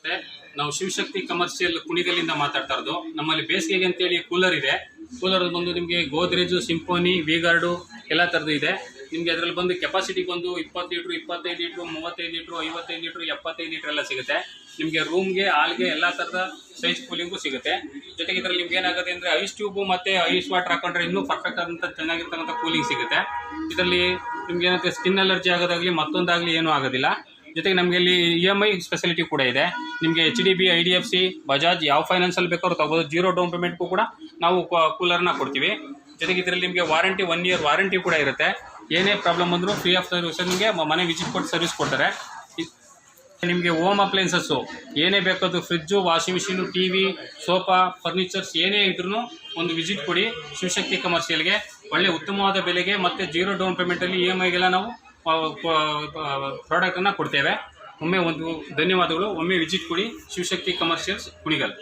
ನಮಸ್ತೆ. ನಾವು ಶಿವಶಕ್ತಿ ಕಮರ್ಷಿಯಲ್ ಕುಣಿಗಲ್ಲಿಂದ ಮಾತಾಡ್ತಾ ಇರೋದು. ನಮ್ಮಲ್ಲಿ ಬೇಸಿಗೆಗೆ ಅಂತೇಳಿ ಕೂಲರ್ ಇದೆ. ಕೂಲರ್ ಬಂದು ನಿಮಗೆ ಗೋದ್ರೇಜು, ಸಿಂಫೋನಿ, ವಿ-ಗಾರ್ಡು ಎಲ್ಲ ಥರದ್ದು ಇದೆ. ನಿಮಗೆ ಅದರಲ್ಲಿ ಬಂದು ಕೆಪಾಸಿಟಿ ಬಂದು 20 litre, 25 litre, 35 litre, 55 litre, 75 litre ಎಲ್ಲ ಸಿಗುತ್ತೆ. ನಿಮಗೆ ರೂಮ್ಗೆ, ಹಾಲ್ಗೆ ಎಲ್ಲ ಥರದ ಸೈಜ್ ಕೂಲಿಂಗು ಸಿಗುತ್ತೆ. ಜೊತೆಗೆ ಇದರಲ್ಲಿ ನಿಮ್ಗೆ ಏನಾಗುತ್ತೆ ಅಂದರೆ ಐಸ್ ಟ್ಯೂಬು ಮತ್ತು ಐಸ್ ವಾಟರ್ ಹಾಕೊಂಡ್ರೆ ಇನ್ನೂ ಪರ್ಫೆಕ್ಟ್ ಆದಂಥ ಚೆನ್ನಾಗಿರ್ತಕ್ಕಂಥ ಕೂಲಿಂಗ್ ಸಿಗುತ್ತೆ. ಇದರಲ್ಲಿ ನಿಮ್ಗೆ ಏನಾಗುತ್ತೆ, ಸ್ಕಿನ್ ಅಲರ್ಜಿ ಆಗೋದಾಗಲಿ ಮತ್ತೊಂದಾಗಲಿ ಏನೂ ಆಗೋದಿಲ್ಲ. ಜೊತೆಗೆ ನಮಗೆ ಇಲ್ಲಿ EMI ಫೆಸಿಲಿಟಿ ಕೂಡ ಇದೆ. ನಿಮಗೆ HDB, IDFC, ಬಜಾಜ್ ಯಾವ ಫೈನಾನ್ಸಲ್ಲಿ ಬೇಕಾದ್ರೂ ತಗೋಬೋದು. 0 ಡೌನ್ ಪೇಮೆಂಟ್ಗೂ ಕೂಡ ನಾವು ಕೂಲರ್ನ ಕೊಡ್ತೀವಿ. ಜೊತೆಗೆ ಇದರಲ್ಲಿ ನಿಮಗೆ ವಾರಂಟಿ 1 ಇಯರ್ ವಾರಂಟಿ ಕೂಡ ಇರುತ್ತೆ. ಏನೇ ಪ್ರಾಬ್ಲಮ್ ಬಂದರೂ ಫ್ರೀ ಆಫ್ ಸರ್ವಿಸ್ ನಿಮಗೆ ಮನೆ ವಿಸಿಟ್ ಕೊಟ್ಟು ಸರ್ವಿಸ್ ಕೊಡ್ತಾರೆ. ನಿಮಗೆ ಹೋಮ್ ಅಪ್ಲೈನ್ಸಸ್ಸು ಏನೇ ಬೇಕಾದರೂ fridge, washing machine, TV, sofa, furnitures ಏನೇ ಇದ್ರೂ ಒಂದು ವಿಸಿಟ್ ಕೊಡಿ ಶಿವಶಕ್ತಿ ಕಮರ್ಷಿಯಲ್ಗೆ. ಒಳ್ಳೆ ಉತ್ತಮವಾದ ಬೆಲೆಗೆ ಮತ್ತು 0 ಡೌನ್ ಪೇಮೆಂಟಲ್ಲಿ EMIಗೆಲ್ಲ ನಾವು ಪ್ರಾಡಕ್ಟನ್ನು ಕೊಡ್ತೇವೆ. ಒಮ್ಮೆ ಒಂದು ಧನ್ಯವಾದಗಳು. ಒಮ್ಮೆ ವಿಸಿಟ್ ಕೊಡಿ ಶಿವಶಕ್ತಿ ಕಮರ್ಷಿಯಲ್ಸ್ ಕುಣಿಗಲ್.